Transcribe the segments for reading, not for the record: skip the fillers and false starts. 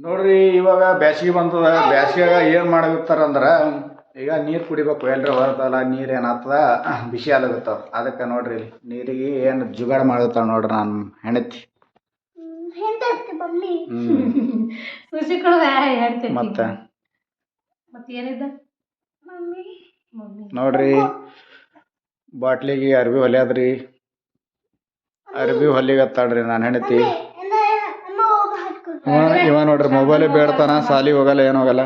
ನೋಡ್ರಿ ಇವಾಗ ಬ್ಯಾಸಿಗೆ ಬಂತದ. ಬ್ಯಾಸಿಗೆಗ ಏನು ಮಾಡಾಕತ್ತಾರಂದ್ರೆ ಈಗ ನೀರು ಕುಡಿಬೇಕು. ಎಲ್ಲರೂ ಬರ್ತಲ್ಲ ನೀರು ಏನಾಗ್ತದ ಬಿಸಿ ಆಲಾಗತ್ತಾವ. ಅದಕ್ಕೆ ನೋಡ್ರಿ ನೀರಿಗೆ ಏನು ಜುಗಾಡ್ ಮಾಡತ್ತಾವ ನೋಡ್ರಿ ನಾನು ಹೆಂಡತಿ. ಮತ್ತೆ ನೋಡ್ರಿ ಬಾಟ್ಲಿಗೆ ಅರ್ಬಿ ಹೊಲಿಯಾದ್ರಿ. ಅರ್ಬಿ ಹೊಲಿಗತ್ತಾಳ್ರಿ ನಾನು ಹೆಂಡತಿ. ಇವ ನೋಡ್ರಿ ಮೊಬೈಲೇ ಬೇಡ್ತಾನ, ಸಾಲಿಗೆ ಹೋಗಲ್ಲ ಏನು ಹೋಗಲ್ಲ.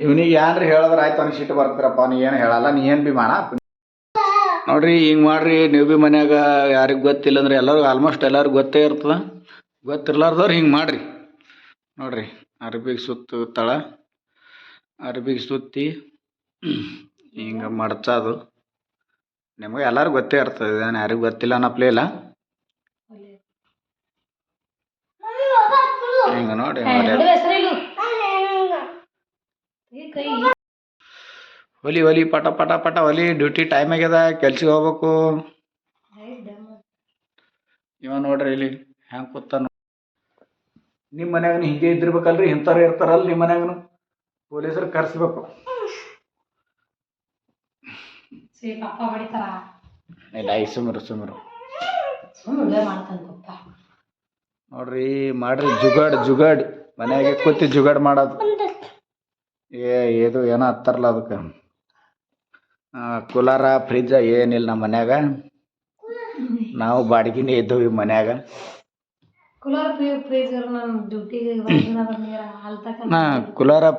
ಇವನಿಗೆ ಯಾನ್ರಿ ಹೇಳಿದ್ರೆ ಆಯ್ತು ಅವ್ನಿಗೆ ಸಿಟ್ಟು ಬರ್ತೀರಪ್ಪ. ನೀ ಏನು ಹೇಳಲ್ಲ, ನೀ ಏನು ಬಿ ಮಾಡ. ನೋಡ್ರಿ ಹಿಂಗೆ ಮಾಡ್ರಿ ನೀವು ಬಿ ಮನ್ಯಾಗ. ಯಾರಿಗೆ ಗೊತ್ತಿಲ್ಲ ಅಂದ್ರೆ ಎಲ್ಲರಿಗೂ ಆಲ್ಮೋಸ್ಟ್ ಎಲ್ಲರಿಗೂ ಗೊತ್ತೇ ಇರ್ತದ. ಗೊತ್ತಿರ್ಲಾರ್ದವ್ರು ಹಿಂಗೆ ಮಾಡ್ರಿ. ನೋಡ್ರಿ ಅರ್ಬಿಗೆ ಸುತ್ತಳ, ಅರ್ಬಿಗೆ ಸುತ್ತಿ ಹಿಂಗೆ ಮಡ್ಚೋದು. ನಿಮಗೆ ಎಲ್ಲರಿಗೂ ಗೊತ್ತೇ ಇರ್ತದೆ, ಇದೇನು ಯಾರಿಗೂ ಗೊತ್ತಿಲ್ಲ ಅನ್ನಪ್ಲೇ ಇಲ್ಲ. ಹಿಂಗೆ ನೋಡಿ ಹೊಲಿ ಹೊಲಿ ಪಟ ಪಟ ಪಟ ಹೊಲಿ. ಡ್ಯೂಟಿ ಟೈಮ್ ಆಗ್ಯದ, ಕೆಲ್ಸಿಗೆ ಹೋಗ್ಬೇಕು. ಇವ ನೋಡ್ರಿ ಇಲ್ಲಿ ಹೆಂಗೆ ಕೂತಾನ. ನಿಮ್ಮ ಮನ್ಯಾಗ ಹಿಂಗೆ ಇದ್ದಿರ್ಬೇಕಲ್ರಿ, ಇಂಥವ್ರು ಇರ್ತಾರಲ್ಲ ನಿಮ್ಮ ಮನ್ಯಾಗನು. ಪೊಲೀಸರು ಕರ್ಸ್ಬೇಕು. ಇಲ್ಲ ಸುಮ್ರು ಸುಮ್ರು ನೋಡ್ರಿ ಮಾಡ್ರಿ ಜುಗಾಡ್ ಜುಗಾಡ್. ಮನ್ಯಾಗೆ ಕೂತಿ ಜುಗಾಡ್ ಮಾಡೋದು. ಇದು ಏನೋ ಹತ್ತಾರಲ್ಲ ಅದಕ್ಕೆ ಕೂಲರ ಫ್ರಿಜ್ಜ ಏನಿಲ್ಲ ನಮ್ಮ ಮನ್ಯಾಗ. ನಾವು ಬಾಡಿಗೆನೇ ಇದ್ದವು ಈ ಮನ್ಯಾಗ. ಕೂಲರ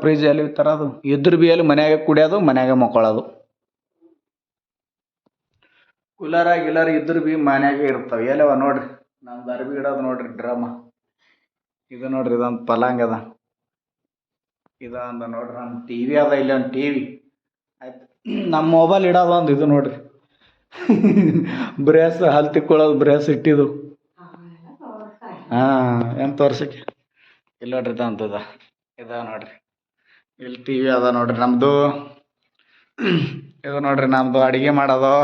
ಫ್ರಿಜ್ ಎಲ್ಲಿ ತರೋದು? ಇದ್ರ ಬಿ ಎಲ್ಲಿ ಮನ್ಯಾಗ ಕುಡಿಯೋದು, ಮನ್ಯಾಗ ಮಕ್ಕೊಳ್ಳೋದು. ಕೂಲರ ಗಿಲರ್ ಇದ್ರ ಬಿ ಮನ್ಯಾಗೆ ಇರ್ತಾವೆ. ಎಲ್ಲವ ನೋಡ್ರಿ ನಮ್ದು ಅರ್ಬಿ ಇಡೋದು ನೋಡ್ರಿ ಡ್ರಮ್. ಇದು ನೋಡ್ರಿ ಇದೊಂದು ಪಲಾಂಗ್ ಅದ. ಇದೊಂದು ನೋಡ್ರಿ ನಮ್ಮ ಟಿ ವಿ ಅದ. ಇಲ್ಲೊಂದು ಟಿ ವಿ ಆಯ್ತು. ನಮ್ಮ ಮೊಬೈಲ್ ಇಡೋದು ಒಂದು ಇದು ನೋಡ್ರಿ ಬ್ರೇಸ್ ಹಲ್ ತಿಕ್ಕೊಳ್ಳೋದು ಬ್ರೇಸ್ ಇಟ್ಟಿದ್ದು. ಏನು ತೋರ್ಸಕ್ಕೆ ಇಲ್ಲಿ ನೋಡ್ರಿ ಇದಂತದ. ಇದ ನೋಡ್ರಿ ಇಲ್ಲಿ ಟಿ ವಿ ಅದ ನೋಡ್ರಿ ನಮ್ಮದು. ಇದು ನೋಡ್ರಿ ನಮ್ಮದು ಅಡುಗೆ ಮಾಡೋದು.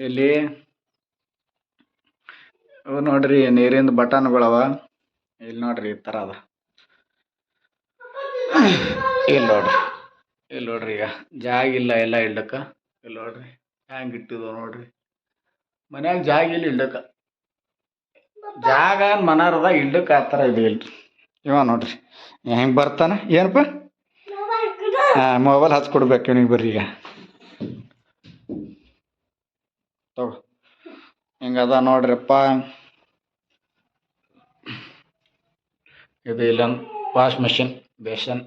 ಇಲ್ಲಿ ಇವು ನೋಡ್ರಿ ನೀರಿಂದ ಬಟನ್ಗಳವ. ಇಲ್ಲಿ ನೋಡ್ರಿ ಈ ಥರ ಅದ. ಇಲ್ಲಿ ನೋಡ್ರಿ, ಇಲ್ಲಿ ನೋಡ್ರಿ ಈಗ ಜಾಗ ಇಲ್ಲ ಎಲ್ಲ ಇಡ್ಲಕ್ಕ. ಇಲ್ಲಿ ನೋಡ್ರಿ ಹ್ಯಾಂಗೆ ಇಟ್ಟಿದ್ದು ನೋಡ್ರಿ. ಮನ್ಯಾಗ ಜಾಗ ಇಲ್ಲ ಇಡ್ಲಕ್ಕ. ಜಾಗ ಮನಾರದ ಇಡ್ಲಕ್ಕೆ ಆ ಥರ ಇದೆ ಇಲ್ರಿ. ಇವ ನೋಡ್ರಿ ಹೆಂಗೆ ಬರ್ತಾನೆ. ಏನಪ್ಪ ಮೊಬೈಲ್ ಹಚ್ಕೊಡ್ಬೇಕು ಇವನಿಗೆ. ಬರ್ರಿ ಈಗ ತಗೋ ಹಿಂಗದ ನೋಡ್ರಿಪ್ಪ. ಇದು ಇಲ್ಲೊಂದು ವಾಶ್ ಮೆಷಿನ್ ಬೇಸನ್.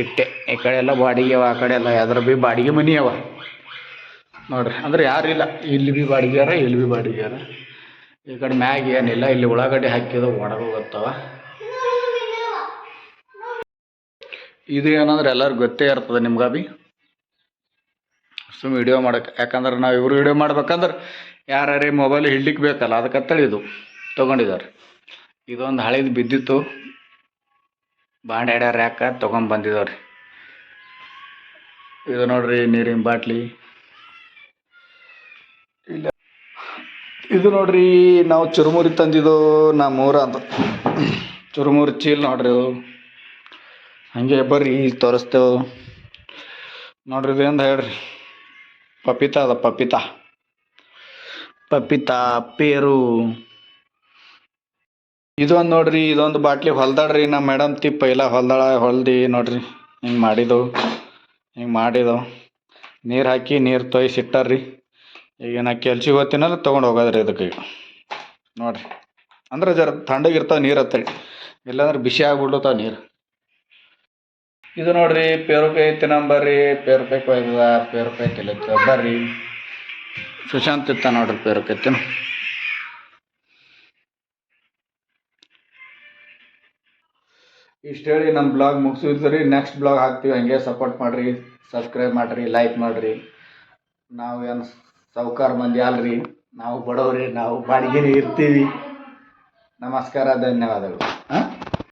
ಇಟ್ಟೆ ಈ ಕಡೆ ಎಲ್ಲ ಬಾಡಿಗೆ ಅವ, ಆ ಕಡೆ ಎಲ್ಲ ಯಾವ್ದಾರ ಬಿ ಬಾಡಿಗೆ ಮನಿ ಅವ ನೋಡ್ರಿ. ಅಂದ್ರೆ ಯಾರಿಲ್ಲ, ಇಲ್ಲಿ ಬಿ ಬಾಡಿಗೆಯಾರ, ಇಲ್ಲಿ ಬಿ ಬಾಡಿಗೆಯಾರ. ಈ ಕಡೆ ಮ್ಯಾಗ ಏನಿಲ್ಲ. ಇಲ್ಲಿ ಉಳ್ಳಾಗಡ್ಡಿ ಹಾಕಿದ ಒಣಗ ಹೋಗ್ತಾವ. ಇದು ಏನಂದ್ರೆ ಎಲ್ಲರಿಗೂ ಗೊತ್ತೇ ಇರ್ತದೆ ನಿಮ್ಗೆ ಬಿ. ಸುಮ್ಮ ವಿಡಿಯೋ ಮಾಡೋಕೆ. ಯಾಕಂದ್ರೆ ನಾವು ಇವರು ವಿಡಿಯೋ ಮಾಡ್ಬೇಕಂದ್ರೆ ಯಾರೇ ಮೊಬೈಲ್ ಹಿಡ್ಲಿಕ್ಕೆ ಬೇಕಲ್ಲ, ಅದಕ್ಕಂತೇಳಿ ಇದು ತೊಗೊಂಡಿದ್ದಾರೆ. ಇದೊಂದು ಹಳೇದು ಬಿದ್ದಿತ್ತು, ಬಾಂಡೆ ಆಡ್ಯಾರ ಯಾಕೆ ತೊಗೊಂಬಂದಿದವ್ರಿ. ಇದು ನೋಡ್ರಿ ನೀರಿನ ಬಾಟ್ಲಿ. ಇಲ್ಲ ಇದು ನೋಡ್ರಿ ನಾವು ಚುರುಮುರಿ ತಂದಿದ್ದು ನಮ್ಮೂರ ಅಂತ. ಚುರುಮುರಿ ಚೀಲ್ ನೋಡ್ರಿ ಇದು. ಹಾಗೆ ಬರ್ರಿ ತೋರಿಸ್ತೇವೆ ನೋಡ್ರಿ. ಇದೇಂದು ಹೇಳ್ರಿ ಪಪೀತಾ ಅದ. ಪಪೀತಾ ಪಪೀತಾ ಪೇರು. ಇದೊಂದು ನೋಡ್ರಿ, ಇದೊಂದು ಬಾಟ್ಲಿ ಹೊಲ್ದಾಡ್ರಿ ನಮ್ಮ ಮೇಡಮ್ ತಿ. ಪೈಲ ಹೊಲ್ದಾಳ ಹೊಲ್ದು ನೋಡ್ರಿ ಹಿಂಗೆ ಮಾಡಿದವು. ಹಿಂಗೆ ಮಾಡಿದವು ನೀರು ಹಾಕಿ ನೀರು ತೊಯ್ಸಿಟ್ಟಾರ್ರಿ. ಈಗ ನಾ ಕೆಲ್ಸಿಗೆ ಹೋಗ್ತೀನಲ್ಲ ತೊಗೊಂಡು ಹೋಗೋದ್ರಿ ಇದಕ್ಕೆ. ಈಗ ನೋಡ್ರಿ ಅಂದ್ರೆ ಜರ ತಣ್ಣಗಿರ್ತಾವೆ ನೀರು ಹತ್ತಳಿ, ಇಲ್ಲಾಂದ್ರೆ ಬಿಸಿ ಆಗ್ಬಿಡ್ತಾವ ನೀರು. ಇದು ನೋಡ್ರಿ ಪೇರುಕಾಯಿ ತಿನ್ನಂಬರ್ರಿ. ಪೇರುಕಾಯಿ ಕೊಯ್ದದ. ಪೇರುಕಾಯಿ ತಿಲ್ಲತ್ತ ಬರ್ರಿ. ಸುಶಾಂತ್ ಇತ್ತ ನೋಡ್ರಿ ಪೇರುಕಾಯಿ ತಿನ್ನು. ಇಷ್ಟು ಹೇಳಿ ನಮ್ಮ ಬ್ಲಾಗ್ ಮುಗಿಸಿದ್ರಿ. ನೆಕ್ಸ್ಟ್ ಬ್ಲಾಗ್ ಹಾಕ್ತೀವಿ. ಹಂಗೆ ಸಪೋರ್ಟ್ ಮಾಡಿರಿ, ಸಬ್ಸ್ಕ್ರೈಬ್ ಮಾಡಿರಿ, ಲೈಕ್ ಮಾಡಿರಿ. ನಾವು ಏನು ಸಾವ್ಕಾರ ಮಂದಿ ಅಲ್ರಿ, ನಾವು ಬಡವ್ರಿ, ನಾವು ಬಾಡಿಗೆನೇ ಇರ್ತೀವಿ. ನಮಸ್ಕಾರ, ಧನ್ಯವಾದಗಳು.